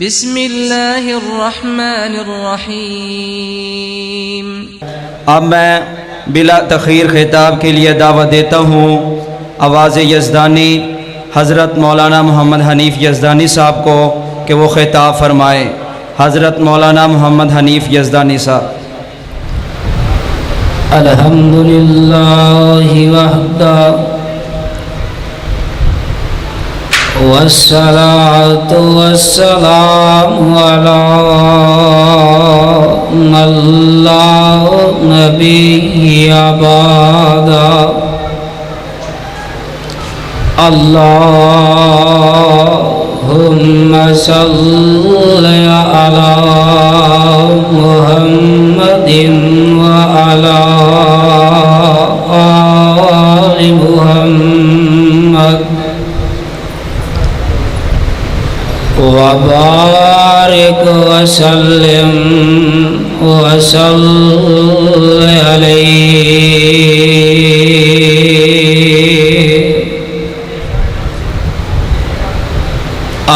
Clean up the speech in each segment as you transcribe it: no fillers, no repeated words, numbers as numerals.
بسم اللہ الرحمن الرحیم۔ اب میں بلا تخیر خطاب کے لیے دعوت دیتا ہوں آواز یزدانی حضرت مولانا محمد حنیف یزدانی صاحب کو کہ وہ خطاب فرمائے۔ حضرت مولانا محمد حنیف یزدانی صاحب۔ الحمدللہ وحدہ والصلاة والسلام علی من لا نبی بعد۔ اللہم صلی علی محمد وعلی آل محمد وبارک وسلم وصلی علیہ۔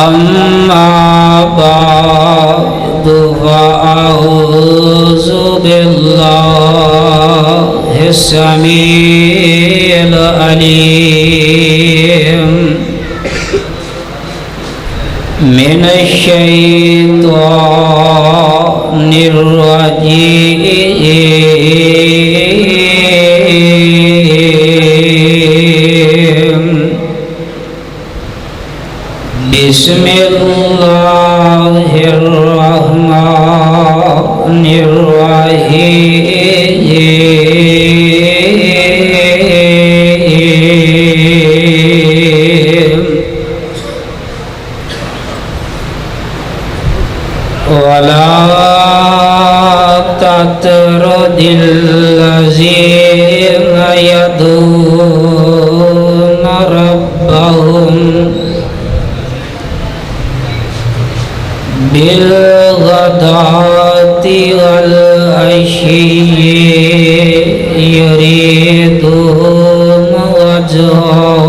اما بعد فاعوذ باللہ السمیع العلیم من الشیطان الرجیم۔ بسم اللہ الرحمن الرحیم۔ ولا تطرد الذين يدعون ربهم بالغداة والعشي يريدون وجهه۔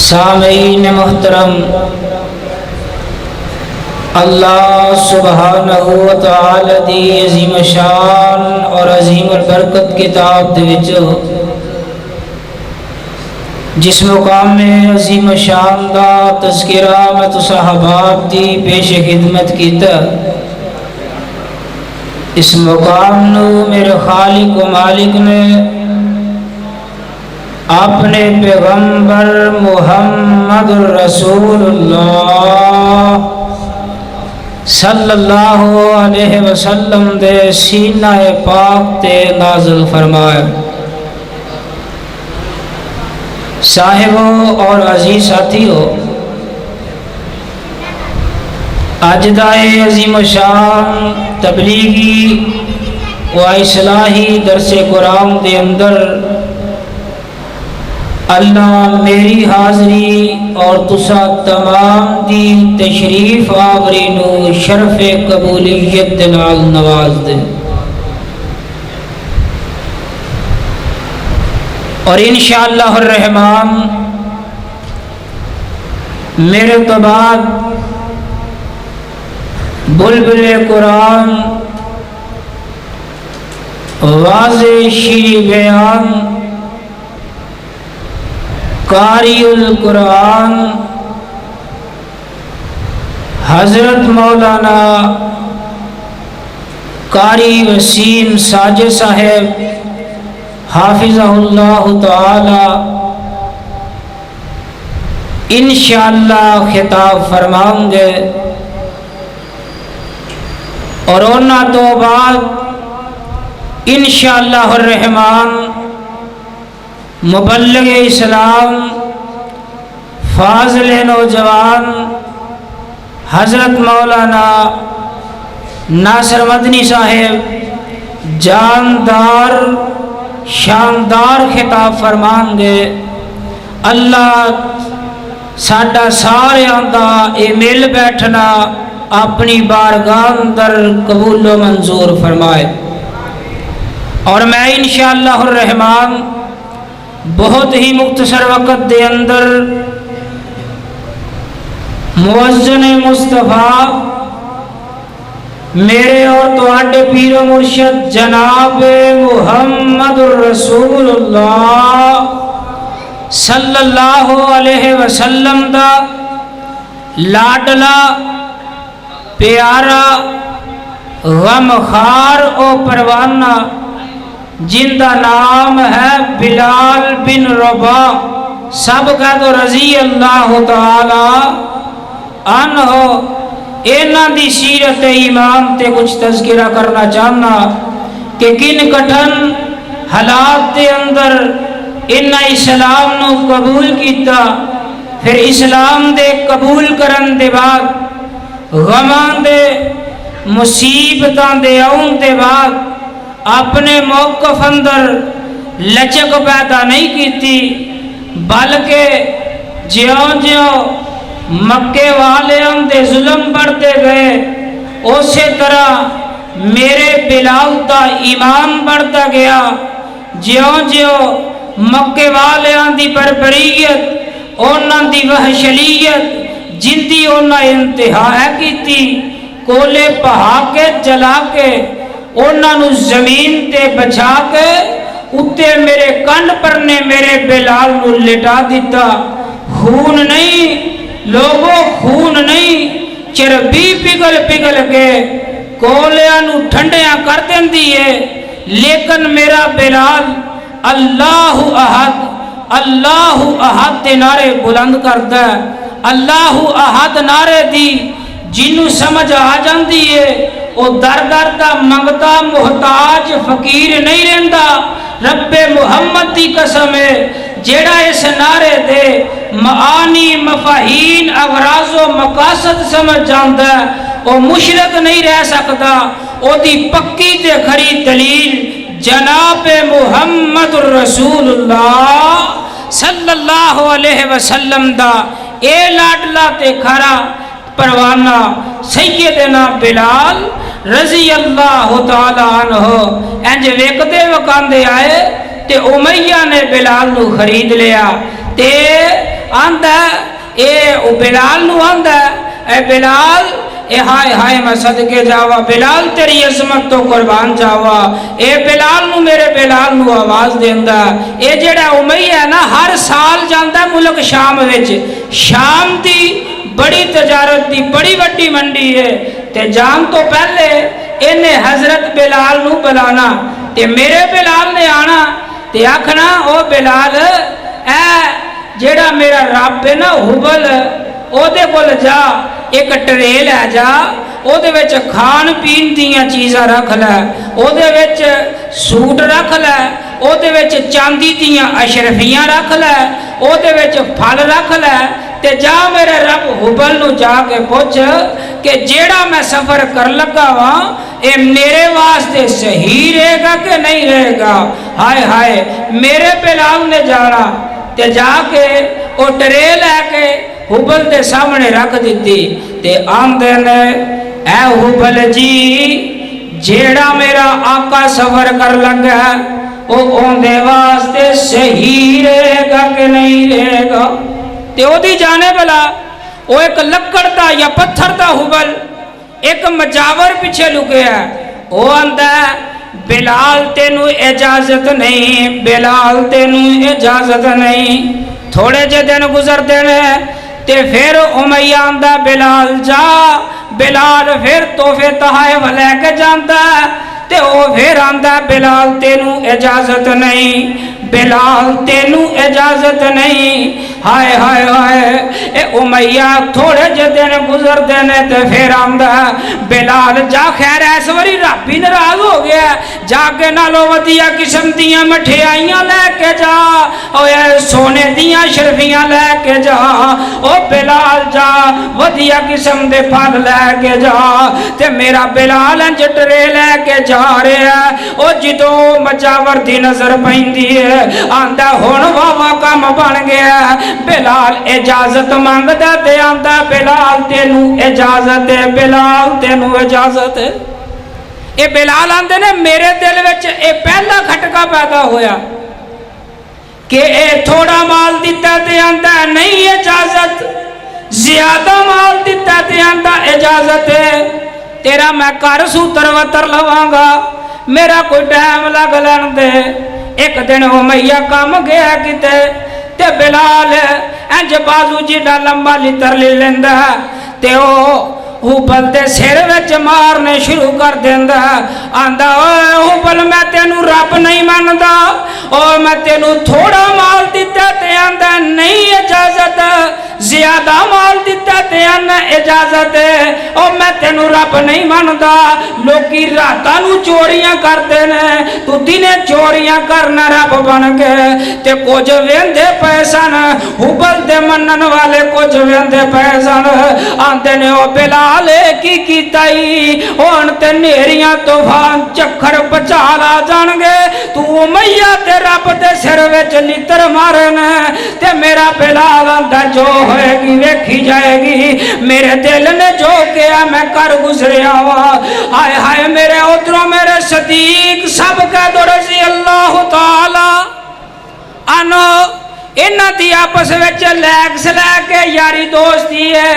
سامعین محترم، اللہ سبحانہ و تعالی دی عظیم شان اور عظیم البرکت کتاب دے وچ جس مقام میں عظیم شان دا تذکرہ میں تو صحابات دی پیش خدمت کیتا، اس مقام نو میرے خالق و مالک نے اپنے پیغمبر محمد رسول اللہ صلی اللہ علیہ وسلم دے سینہ پاک تے نازل فرمایا۔ صاحبوں اور عزیز ساتھیوں، اج دا عظیم شان تبلیغی و اصلاحی درس قرآن دے اندر اللہ میری حاضری اور تسا تمام دی تشریف آوری نو شرف قبولیت نال نواز دے، اور انشاءاللہ الرحمن میرے تو بعد بلبل قرآن واضح شیریں بیان قاری القرآن حضرت مولانا قاری وسیم ساجد صاحب حافظہ اللہ تعالی انشاءاللہ خطاب فرماؤں گے، اور انہاں تو بعد انشاءاللہ الرحمن مبلغ اسلام فاضل نوجوان حضرت مولانا ناصر مدنی صاحب جاندار شاندار خطاب فرمان گے۔ اللہ ساڈا ساریاں دا اے مل بیٹھنا اپنی بارگاہ اندر قبول و منظور فرمائے، اور میں انشاءاللہ الرحمن بہت ہی مختصر وقت دے اندر مؤذن مصطفیٰ میرے اور تواڈے پیر و مرشد جناب محمد الرسول اللہ صلی اللہ علیہ وسلم دا لاڈلا پیارا غمخوار او پروانہ جن کا نام ہے بلال بن رباح، سب کا تو رضی اللہ تعالی عنہ، اینا دی سیرت ایمان تے کچھ تذکرہ کرنا چاہنا کہ کن کٹھن حالات دے اندر اینا اسلام نو قبول کیتا، پھر اسلام دے قبول کرن دے بعد غمان دے مصیبتاں دے آن دے بعد اپنے موقف اندر لچک پیدا نہیں کیتی، بلکہ جیوں جیوں مکے والے دے ظلم بڑھتے گئے اسی طرح میرے بلال دا ایمان بڑھتا گیا، جیوں جیوں مکے والے دی بربریت اونا دی وحشلیت جن دی اونا انتہا ہے کیتی، کولے پہا کے جلا کے انہوں نے زمین تے بچا کے اتے میرے کن پر نے میرے بلال نو لٹا دیتا۔ خون نہیں لوگوں، خون نہیں، چربی پگل پگل کے کولیاں نو ٹھنڈیاں کر دین دیئے، لیکن میرا بلال اللہ احد اللہ احد دے نعرے بلند کرتا ہے۔ اللہ احد نعرے دی جنوں سمجھ آ جاندی ہے او در در دا منگتا محتاج فقیر نہیں رہندا۔ رب محمد دی قسم ہے جیڑا اس نعرے دے معانی مفاہین اغراض و مقاصد سمجھ جاندا ہے او مشرک نہیں رہ سکتا۔ او دی پکی تے کھری دلیل جناب محمد الرسول اللہ صلی اللہ علیہ وسلم دا اے لاڈلا تے کھرا پروانہ سیدنا بلال رضی اللہ تعالی عنہ انج ویکدے وکاندے آئے تے امیہ نے بلال نو خرید لیا تے آندا اے بلال نو آندا اے بلال اے ہائے ہائے میں صدقے جاوا، بلال تیری عظمت تو قربان جاوا، اے بلال نو میرے بلال نو آواز دیندا، اے جڑا امیہ ہے نا ہر سال جاندا ملک شام وچ، شام دی بڑی تجارت دی بڑی وڈی منڈی ہے تے جان تو پہلے انہیں حضرت بلال نو بلانا تے میرے بلال نے آنا تے آکھنا او بلال اے جیڑا میرا رب ہے نا حبل او دے کول جا ایک ٹرے لے جا، او دے وچ کھان پین دیاں چیزاں رکھ لے، او دے وچ سوٹ رکھ لے، او دے وچ چاندی دیاں اشرفیاں رکھ لے، او دے وچ پھل رکھ لے تے جا میرے رب حبل نو جا کے پوچھ کہ جیڑا میں سفر کر لگا ہاں اے میرے واسطے صحیح رہے گا کہ نہیں رہے گا۔ ہائے ہائے میرے بلال نے جانا تے جا کے او ٹرے لے کے حبل دے سامنے رکھ دیتی تے آندے نے اے حبل جی جیڑا میرا آقا سفر کر لگا او اوندے واسطے صحیح رہے گا کہ نہیں رہے گا۔ تے او دی جانے بلا او ایک لکڑ دا یا پتھر دا حبل ایک مجاور پیچھے لکے ہے، او آندہ بلال تینو اجازت نہیں، بلال تینو اجازت نہیں۔ تھوڑے جے دن گزر دینے تے پھر امیہ آندہ بلال جا، بلال پھر توفے تحائف لے کے جانتا تے او پھر آندہ بلال تینو اجازت نہیں، بلال تینو اجازت نہیں۔ ہائے ہائے ہائے اے امیہ تھوڑے جے دن گزر دینے تے پھر آمدہ بلال جا خیر ایس وری رب بھی نراز ہو گیا، جا کے نالو ودیا قسم دیاں مٹھیائیاں لے کے جا، او اے سونے دیاں شرفیاں لے کے جا، او بلال جا ودیا قسم دے پھل لے کے جا تے میرا بلال انجٹرے لے کے جا رہے ہیں۔ او جدو مجاور دی نظر پہندی ہے آندہ ہون واوا کام بن گیا، بلال اجازت مانگ دے تے آندہ بلال تینو اجازت ہے، بلال تینو اجازت ہے۔ اے بلال آندے نے میرے دل وچ اے پہلا کھٹکا پیدا ہویا، کہ اے تھوڑا مال دیتا تے آندا نہیں اجازت، زیادہ مال دیتا تے آندا اجازت ہے، تیرا میں کر سوتر وتر لواں گا، میرا کوئی ٹائم لگ لین دے۔ ایک دن امیہ کام گیا کتے تے بلال انج بازو جیڑا لمبا لتر لے لیندا تے اوپل دے سر وچ مارنے شروع کر دیندا، آندا اوے اوپل میں تینوں رب نہیں مندا، او میں تینوں تھوڑا مال دیتا تے آندا نہیں اجازت، زیادہ مال دیتا تے آندا اجازت ہے، او میں تینوں رب نہیں مندا۔ لوکی راتاں نوں چوریاں کردے نے، تو دنے چوریاں کرنا رب بن کے تے کچھ ویندے پئے سن، اوپل دے منن والے کچھ ویندے پئے سن، آندے نے او بلال کی کیتائی ہون تے نیریاں طوفان چکھر بچالا جان گے، تو امیہ تے رب دے سر وچ لتر مارنا تے میرا بلال آندا جو ہوئے گی ویکھی جائے گی، میرے دل نے جو کیا میں کر گزریا وا۔ ہائے ہائے میرے ادھروں میرے صدیق سب کہہ دو رضی اللہ تعالی عنہ، انہاں دی آپس وچ لیک سلے کے یاری دوستی ہے۔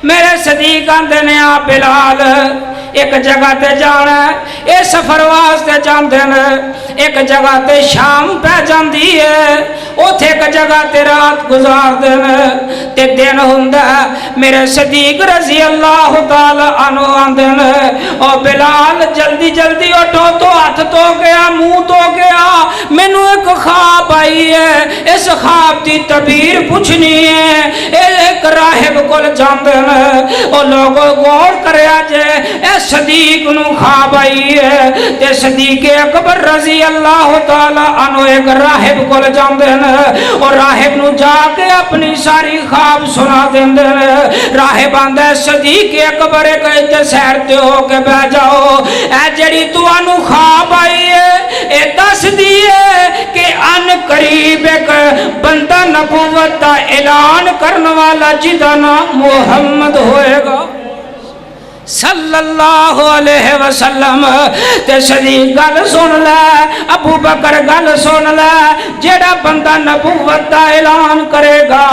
میرے صدیق آندے نے آ بلال ایک جگہ تے جانا ہے، اے سفر واسطے جاندے نے، ایک جگہ تے شام پہ جاندی ہے، اوتھے ایک جگہ تے رات گزار دینے تے دن ہوندا میرے صدیق رضی اللہ تعالی عنہ آندے نے او بلال جلدی جلدی اٹھو تو ہاتھ تو گیا منہ تو گیا، مینوں ایک خواب آئی ہے، اس خواب دی تعبیر پوچھنی ہے، ایک راہب کول جاندے نے، او لوگوں غور کریا جے اے صدیق نو خواب آئی ہے تے صدیق اکبر رضی اللہ تعالی عنہ ایک راہب کول جاندے نے، اور راہب نو جا کے اپنی ساری خواب سنا دیندے نے۔ راہب آندا ہے صدیق اکبر ایک سیر تے ہو کے بہ جاؤ، اے جڑی تانوں خواب آئی ہے اے دس دیے کہ ان قریب ایک بندہ نبوت دا اعلان کرنے والا جدا نام محمد ہوئے گا صلی اللہ علیہ وسلم۔ تے صدیق گل سن لے، ابو بکر گل سن لے، جیڑا بندہ نبوت دا اعلان کرے گا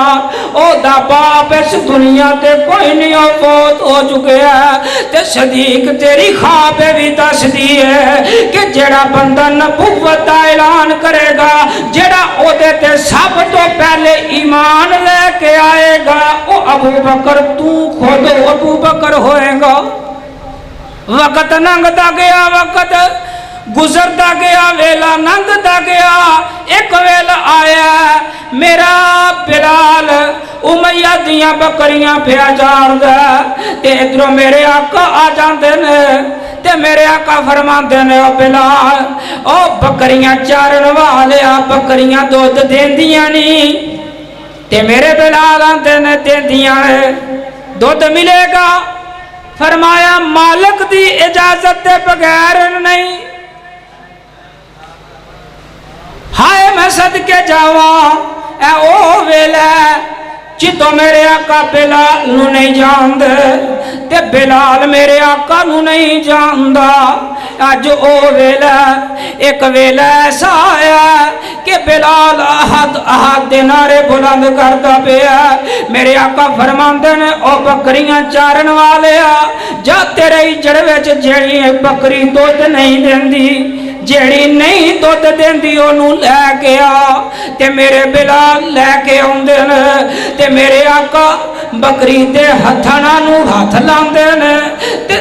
او دا باپ اس دنیا تے کوئی نہیں، فوت ہو چکے ہے۔ تے صدیق تیری خواب بھی دس دی ہے کہ جیڑا بندہ نبوت دا اعلان کرے گا، جیڑا او دے تے سب تو پہلے ایمان لے کے آئے گا او ابو بکر، تو خود ابو بکر ہوئے گا۔ وقت ننگتا گیا، وقت گزرتا گیا، ویلا ننگتا گیا، ایک ویلا آیا میرا بلال امیہ دیاں بکریاں پیا جان دا تے ادھروں میرے آقا آ جاندے نے تے میرے آقا فرماندے نے او بلال او بکریاں چارن والیا بکریاں دودھ دیندیاں نہیں، تے میرے بلال آندے نے دیندیاں نے، دودھ ملے گا؟ فرمایا مالک دی اجازت دے بغیر نہیں۔ ہائے میں صدقے جاواں اے او ویلا جدوں میرے آقا بلال نو نہیں جاندے تے بلال میرے آقا نو نہیں جاندا، اج او ویلا ایک ویلا ایسا آیا کہ بلال احد دے نعرے بلند کردا پیا، میرے آقا فرماندے نے او بکریاں چارن والیا جا تیرے جڑ وچ جیڑی بکری دودھ نہیں دیندی، جیڑی نہیں دودھ دیندی اونوں لے کے آ، تے میرے بلال لے کے اوندے نے تے میرے آقا بکری دے ہتھاں نوں ہاتھ لاندے نے تے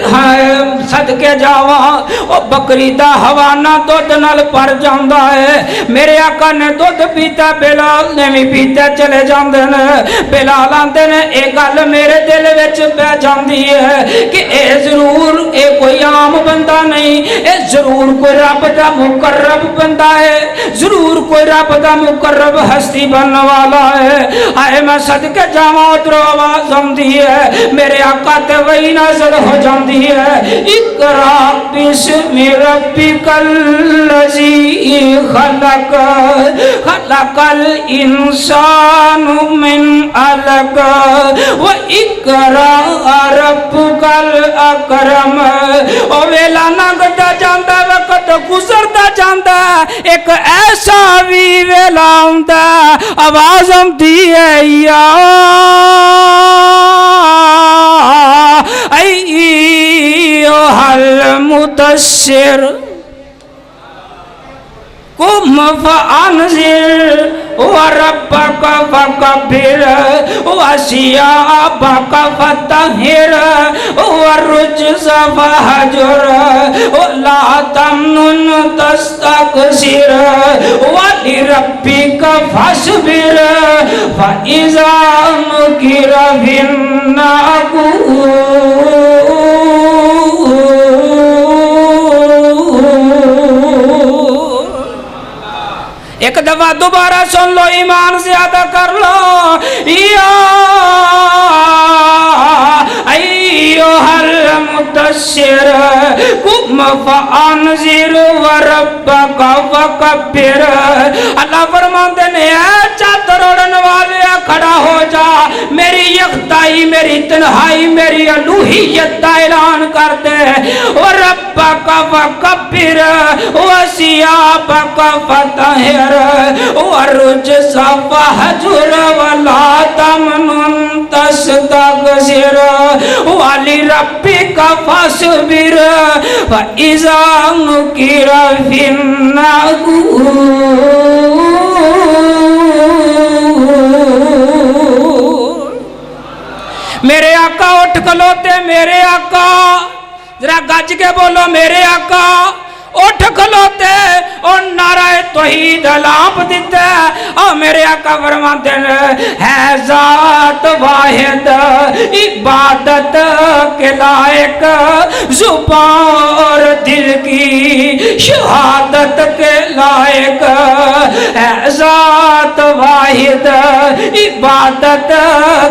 صدقے جاواں او بکری دا حوانہ دودھ نال بھر جاندا ہے، میرے آقا نے دودھ پیتا، بلال نے بھی پیتا، چلے جاندے نے۔ بلال آندے نے اے گل میرے دل وچ بہ جاندی ہے کہ اے ضرور اے کوئی عام بندہ نہیں، اے ضرور کوئی رب دا مقرب بندہ ہے، ضرور کوئی رب دا مقرب ہستی بننے والا ہے۔ آئے میں صدقے جاواں ادھروں آواز آندی ہے، میرے آقا تے وہی نازل ہو جاندی ہے، اقرا بسم ربک الذی خلق خلق الانسان من علق واقرا ربک الاکرم۔ او ویلا ننگدا جاندا وقت گزرتا جاندا ایک ایسا بھی ویلا ہوندا آواز آندی ہے یا ایھا المدثر قم فانذر وربك فكبر وثيابك فطهر والرجز فاهجر ولا تمنن تستكثر ولربك فاصبر فإذا نقر في الناقور ایک دفعہ دوبارہ سن لو ایمان زیادہ کر لو یا ایھا المدثر قم فانذر وربک فکبر اللہ فرماتے ہیں اے چادر اڑن والے کھڑا ہو جا میری یکتائی میری تنہائی میری الوہیت کا اعلان کر دے وربک فکبر وثیابک فطہر والرجز فاہجر ولا تمنن تستكثر ولربك فاصبر فإذا نقر في الناقور میرے آقا اٹھ کھلوتے میرے آقا ذرا گج کے بولو میرے آقا اٹھ کھلوتے اور نعرہ توحید لامپ دیتے اور میرے آقا فرماتے ہے ذات واحد عبادت کے لائق زبان اور دل کی شہادت کے لائق ہے ذات واحد عبادت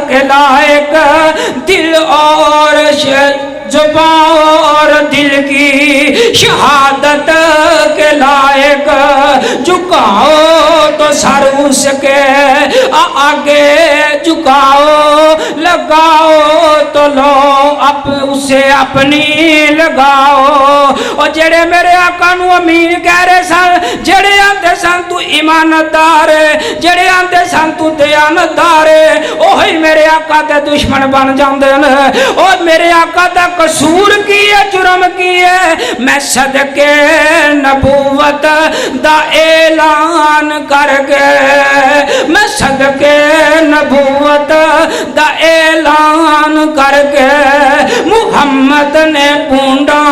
کے لائق دل اور زبان اور دل کی شہادت کے لائق جھکاؤ تو سر اس کے آگے جھکاؤ لگاؤ تو لو اسے اپنی لگاؤ اور جڑے میرے آقا نو امین کہہ رہے سن جڑے آندے سن تو ایماندار جڑے آندے سن تو دیانتدار اوہی میرے آقا دے دشمن بن جاندے نے اور میرے آقا دا قصور کی ہے جرم کی ہے میں صدقے نبوت دا اعلان کر کے میں صدقے نبوت دا اعلان کر کے محمد نے پونڈا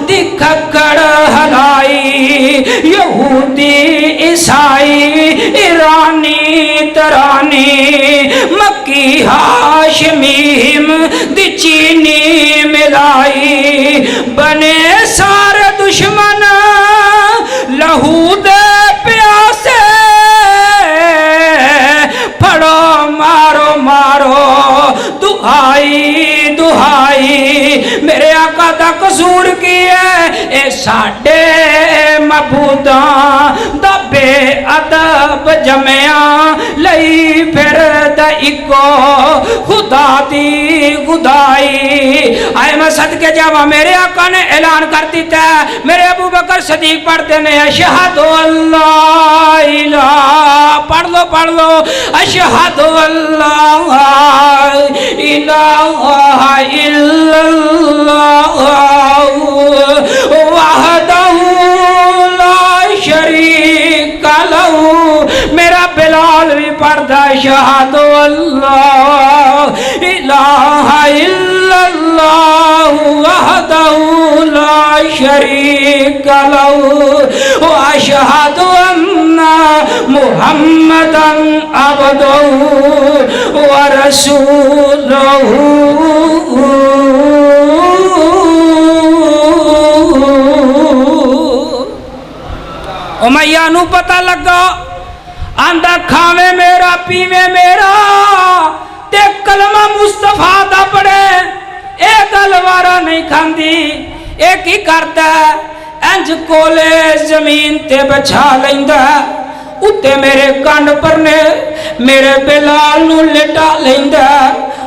دی کھکڑ ہلائی یہودی عیسائی ایرانی ترانی مکی ہاشمیم دی چینی ملائی بنے سارے دشمن لہو دے پیاسے پڑھو مارو مارو دہائی دہائی میرے آقا دا قصور کی ہے اے ساڑے مبوداں دا بے ادب جمعیاں لئی پھر دا اکو خدا دی خدائی آئے میں صدقے جاوا میرے آقا نے اعلان کر دیتا ہے میرے ابو بکر صدیق پڑھتے ہیں اشہد اللہ الہ پڑھ لو اشہد اللہ الہ الا اللہ وحدہ لا شریک لہ میرا بلال بھی پڑھتا اشہد اللہ الہ الا اللہ وحدہ لا شریک لہ واشہد ان محمدا عبدہ ورسولہ امیہ نو پتہ لگا آندہ کھاوے میرا پیوے میرا تے کلمہ مصطفیٰ دا پڑے ایک الوارا نہیں کھاندی ایک ہی کرتا انج کولے زمین تے بچھا لیندہ اتے میرے کانڈ پر نے میرے بلال نو لٹا لیندہ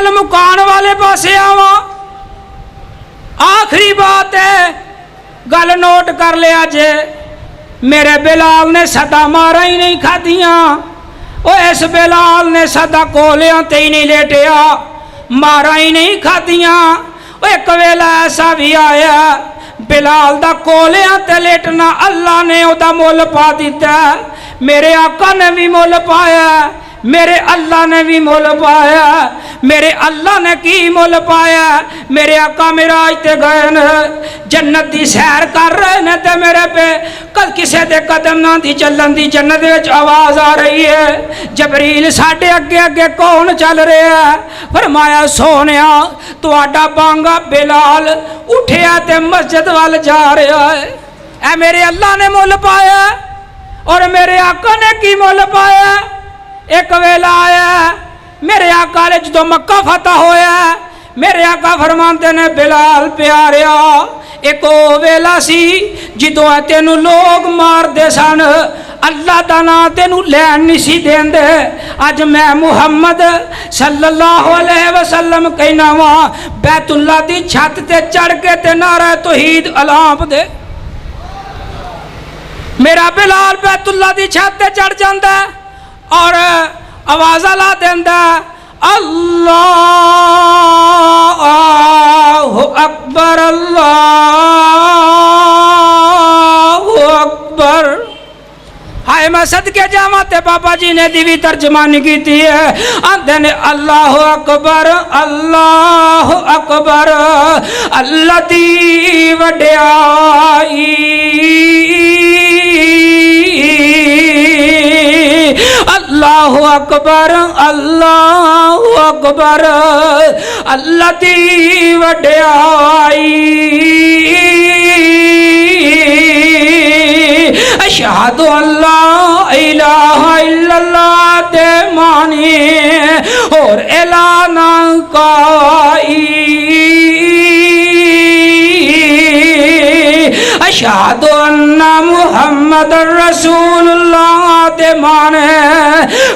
گل مکان والے پاسے آواں، آخری بات ہے، گل نوٹ کر لیا جے، میرے بلال نے سدا مارا ہی نہیں کھادیاں، او اس بلال نے سدا کولیاں تے ہی نہیں لیٹیا، مارا ہی نہیں کھادیاں۔ او ایک ویلا ایسا بھی آیا بلال دا کولیاں تے لیٹنا اللہ نے او دا مول پا دیتا ہے، میرے آقا نے بھی مول پایا، میرے اللہ نے بھی مول پایا، میرے اللہ نے کی مول پایا، میرے آقا معراج تے گئے نے، جنت دی سیر کر رہے نے تے میرے پہ کل کسے دے قدم نہ دی چلن دی، جنت وچ آواز آ رہی ہے، جبریل ساڈے اگے اگے کون چل رہا ہے؟ فرمایا سونیا تہاڈا بانگا بلال اٹھیا تے مسجد وال جا رہا ہے۔ اے میرے اللہ نے مول پایا اور میرے آقا نے کی مول پایا؟ ایک ویلا آیا میرے آقا نے جدو مکہ فتح ہویا، میرے آقا فرماندے نے بلال پیاریا، ایک او ویلا سی جدو تینوں لوگ مار دے سن، اللہ دا نام تینوں لین نہیں سی دیندے، اج میں محمد صلی اللہ علیہ وسلم کہنا وا بیت اللہ دی چھت تے چڑھ کے تے نعرہ توحید اعلان دے۔ میرا بلال بیت اللہ دی چھت تے چڑھ جاندا اور آواز لا دیندا اللہ اکبر اللہ اکبر۔ ہائے میں صدقے جاواں تے بابا جی نے دی بھی ترجمانی کیتی ہے، آندے نے اللہ اکبر اللہ اکبر، اللہ دی وڈیائی، اللہ اکبر اللہ اکبر، اللہ دی وڈیائی، اشہد اللہ الہ الا اللہ دے مانی اور اعلان کائی، اشہد ان محمد رسول اللہ دے مانے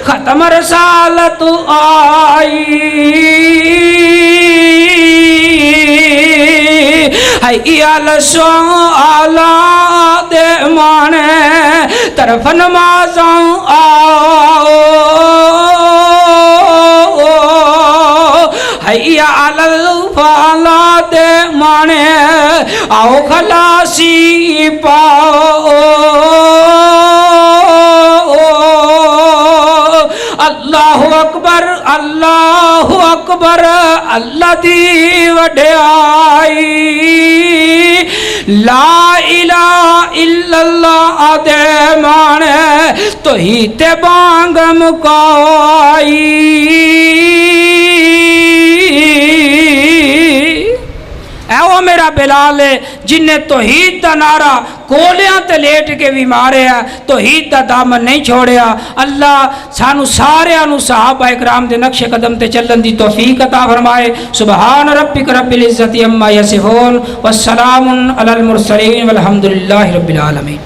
ختم رسالت آئی، حی علی الصلاۃ دے مانے طرف نمازاں آؤ، حی علی الفلاح دے مانے آؤ خلاصی پاؤ، اللہ اکبر اللہ اکبر، اللہ دی وڈیائی، لا الہ الا اللہ دے مانے توحید بانگ مکائی۔ اے وہ میرا بلال ہے جن نے توحید دا نعرہ کولیاں تے لیٹ کے بھی مارے ہے، توحید دا دامن نہیں چھوڑیا۔ اللہ سانو سارے انو صحابہ اکرام دے نقش قدم تے چلن دی توفیق عطا فرمائے۔ سبحان ربک رب العزت عما یصفون والسلام علی المرسلین والحمدللہ رب العالمین۔